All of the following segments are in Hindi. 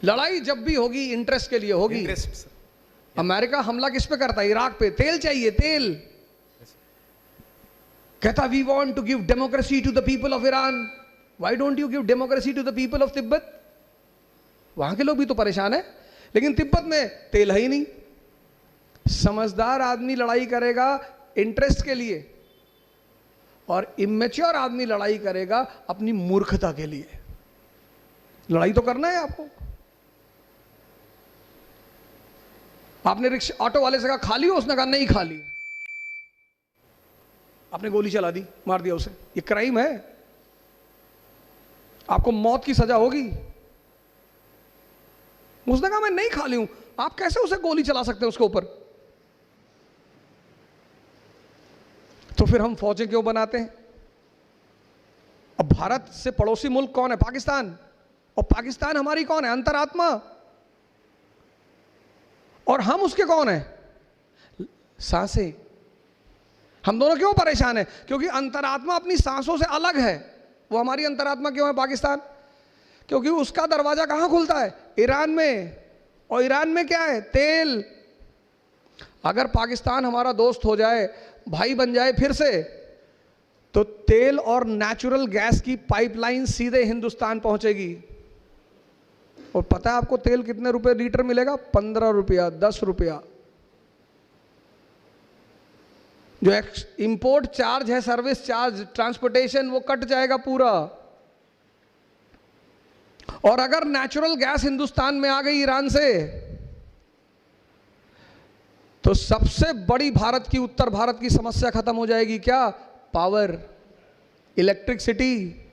लड़ाई जब भी होगी इंटरेस्ट के लिए होगी। Interest. अमेरिका हमला किस पे करता है? इराक पे। तेल चाहिए, तेल। कहता we want to give democracy to the people of Iran, why don't you give democracy to the people of Tibet? वहां के लोग भी तो परेशान है, लेकिन तिब्बत में तेल है ही नहीं। समझदार आदमी लड़ाई करेगा इंटरेस्ट के लिए, और इमेच्योर आदमी लड़ाई करेगा अपनी मूर्खता के लिए। लड़ाई तो करना है आपको। आपने रिक्शा ऑटो वाले से कहा खाली हो, उसने कहा नहीं खाली। आपने गोली चला दी, मार दिया उसे, ये क्राइम है, आपको मौत की सजा होगी। उसने कहा मैं नहीं खाली हूं, आप कैसे उसे गोली चला सकते हैं उसके ऊपर? तो फिर हम फौजें क्यों बनाते हैं? अब भारत से पड़ोसी मुल्क कौन है? पाकिस्तान। और पाकिस्तान हमारी कौन है? अंतरात्मा। और हम उसके कौन है? सांसें। हम दोनों क्यों परेशान हैं? क्योंकि अंतरात्मा अपनी सांसों से अलग है। वो हमारी अंतरात्मा क्यों है पाकिस्तान? क्योंकि उसका दरवाजा कहां खुलता है? ईरान में। और ईरान में क्या है? तेल। अगर पाकिस्तान हमारा दोस्त हो जाए, भाई बन जाए फिर से, तो तेल और नेचुरल गैस की पाइपलाइन सीधे हिंदुस्तान पहुंचेगी। और पता है आपको तेल कितने रुपए लीटर मिलेगा? 15 रुपया, 10 रुपया। जो इंपोर्ट चार्ज है, सर्विस चार्ज, ट्रांसपोर्टेशन, वो कट जाएगा पूरा। और अगर नेचुरल गैस हिंदुस्तान में आ गई ईरान से, तो सबसे बड़ी भारत की, उत्तर भारत की समस्या खत्म हो जाएगी। क्या? Power, electricity.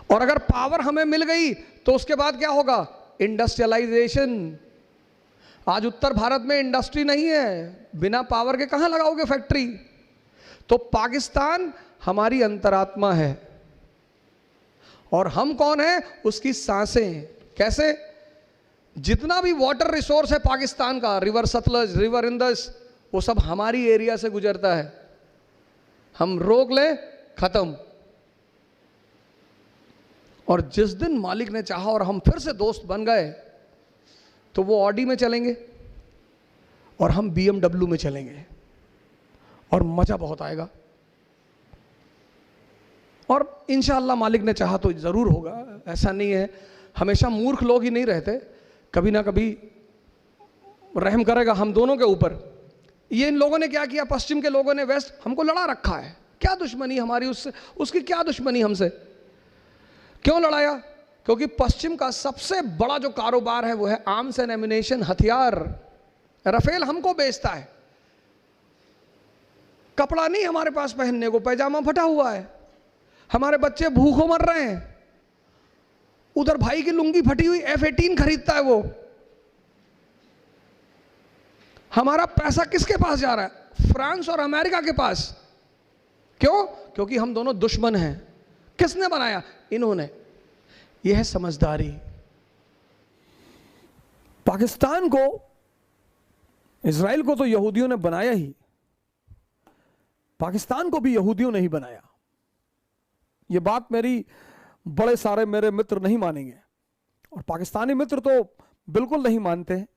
और अगर पावर हमें मिल गई तो उसके बाद क्या होगा? इंडस्ट्रियलाइजेशन। आज उत्तर भारत में इंडस्ट्री नहीं है, बिना पावर के कहां लगाओगे फैक्ट्री? तो पाकिस्तान हमारी अंतरात्मा है, और हम कौन है? उसकी सांसें। कैसे? जितना भी वाटर रिसोर्स है पाकिस्तान का, रिवर सतलज, रिवर इंदस, वो सब हमारी एरिया से गुजरता है। हम रोक ले, खत्म। और जिस दिन मालिक ने चाहा और हम फिर से दोस्त बन गए, तो वो ऑडी में चलेंगे और हम BMW में चलेंगे, और मजा बहुत आएगा। और इंशाअल्लाह मालिक ने चाहा तो जरूर होगा, ऐसा नहीं है। हमेशा मूर्ख लोग ही नहीं रहते, कभी ना कभी रहम करेगा हम दोनों के ऊपर। ये इन लोगों ने क्या किया? पश्चिम के लोगों ने, वेस्ट, हमको लड़ा रखा है। क्या दुश्मनी हमारी उससे? उसकी क्या दुश्मनी हमसे? क्यों लड़ाया? क्योंकि पश्चिम का सबसे बड़ा जो कारोबार है वो है आर्म्स एंड एम्युनिशन, हथियार। राफेल हमको बेचता है, कपड़ा नहीं हमारे पास पहनने को, पैजामा फटा हुआ है, हमारे बच्चे भूखों मर रहे हैं। उधर भाई की लुंगी फटी हुई, F-18 खरीदता है वो। हमारा पैसा किसके पास जा रहा है? फ्रांस और अमेरिका के पास। क्यों? क्योंकि हम दोनों दुश्मन हैं। किसने बनाया? इन्होंने। यह है समझदारी। पाकिस्तान को, इजराइल को तो यहूदियों ने बनाया ही, पाकिस्तान को भी यहूदियों ने ही बनाया। यह बात मेरी बड़े सारे मेरे मित्र नहीं मानेंगे, और पाकिस्तानी मित्र तो बिल्कुल नहीं मानते हैं।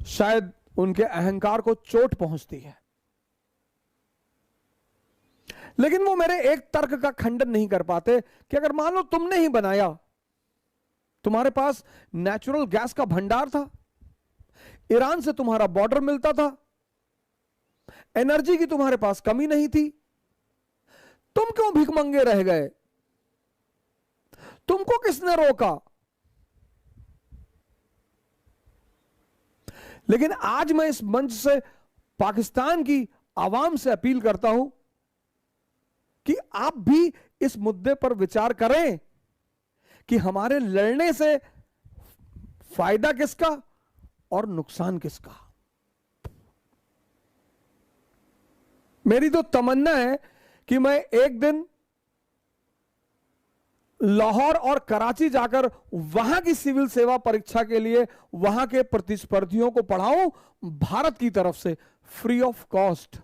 शायद उनके अहंकार को चोट पहुंचती है, लेकिन वो मेरे एक तर्क का खंडन नहीं कर पाते कि अगर मान लो तुमने ही बनाया, तुम्हारे पास नेचुरल गैस का भंडार था, ईरान से तुम्हारा बॉर्डर मिलता था, एनर्जी की तुम्हारे पास कमी नहीं थी, तुम क्यों भिखमंगे रह गए? तुमको किसने रोका? लेकिन आज मैं इस मंच से पाकिस्तान की आवाम से अपील करता हूं कि आप भी इस मुद्दे पर विचार करें कि हमारे लड़ने से फायदा किसका और नुकसान किसका। मेरी तो तमन्ना है कि मैं एक दिन लाहौर और कराची जाकर वहां की सिविल सेवा परीक्षा के लिए वहां के प्रतिस्पर्धियों को पढ़ाऊं, भारत की तरफ से फ्री ऑफ कॉस्ट।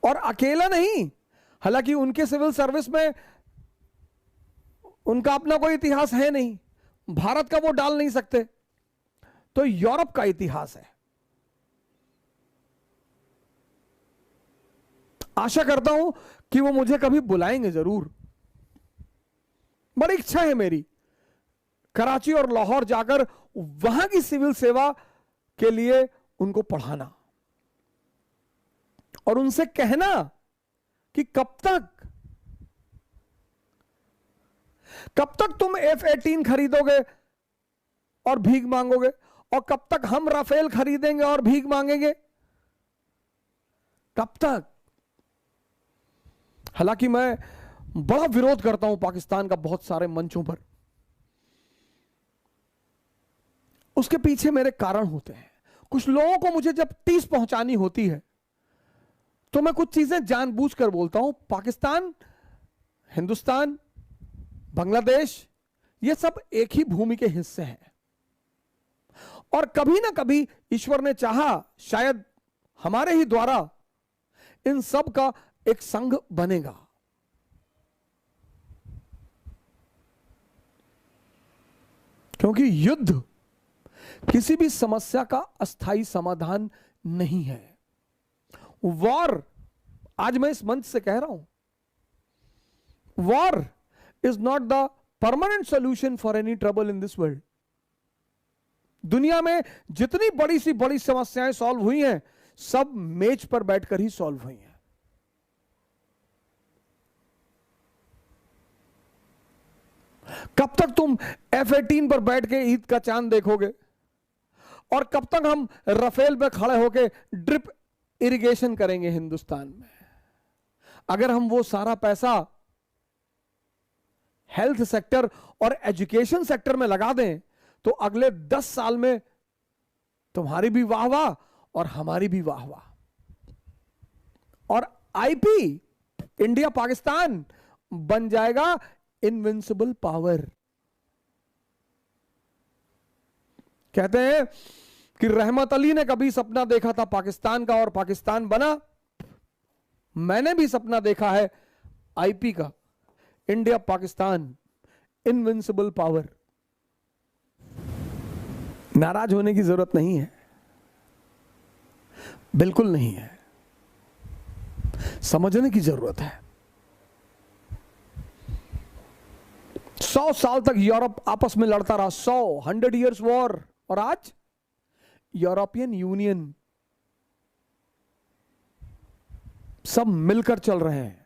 और अकेला नहीं, हालांकि उनके सिविल सर्विस में उनका अपना कोई इतिहास है नहीं, भारत का वो डाल नहीं सकते, तो यूरोप का इतिहास है। आशा करता हूं कि वो मुझे कभी बुलाएंगे जरूर। बड़ी इच्छा है मेरी कराची और लाहौर जाकर वहां की सिविल सेवा के लिए उनको पढ़ाना और उनसे कहना कि कब तक तुम F-18 खरीदोगे और भीख मांगोगे, और कब तक हम राफेल खरीदेंगे और भीख मांगेंगे, कब तक? हालांकि मैं बड़ा विरोध करता हूं पाकिस्तान का बहुत सारे मंचों पर, उसके पीछे मेरे कारण होते हैं। कुछ लोगों को मुझे जब टीस पहुंचानी होती है तो मैं कुछ चीजें जानबूझकर बोलता हूं। पाकिस्तान, हिंदुस्तान, बांग्लादेश, ये सब एक ही भूमि के हिस्से हैं, और कभी ना कभी ईश्वर ने चाहा, शायद हमारे ही द्वारा इन सब का एक संघ बनेगा। क्योंकि युद्ध किसी भी समस्या का अस्थायी समाधान नहीं है। वॉर, आज मैं इस मंच से कह रहा हूं, war is not the permanent solution for any trouble in this world. दुनिया में जितनी बड़ी सी बड़ी समस्याएं सॉल्व हुई हैं, सब मेज पर बैठकर ही सॉल्व हुई हैं। कब तक तुम F-18 पर बैठ के ईद का चांद देखोगे, और कब तक हम राफेल पे खड़े होके ड्रिप इरिगेशन करेंगे हिंदुस्तान में? अगर हम वो सारा पैसा हेल्थ सेक्टर और एजुकेशन सेक्टर में लगा दें तो अगले 10 साल में तुम्हारी भी वाह वाह और हमारी भी वाह वाह। और IP, इंडिया पाकिस्तान बन जाएगा इनविंसिबल पावर। कहते हैं कि रहमत अली ने कभी सपना देखा था पाकिस्तान का और पाकिस्तान बना। मैंने भी सपना देखा है IP का, इंडिया पाकिस्तान इनविंसिबल पावर। नाराज होने की जरूरत नहीं है, बिल्कुल नहीं है, समझने की जरूरत है। 100 साल तक यूरोप आपस में लड़ता रहा, 100 years वॉर, और आज यूरोपियन यूनियन सब मिलकर चल रहे हैं।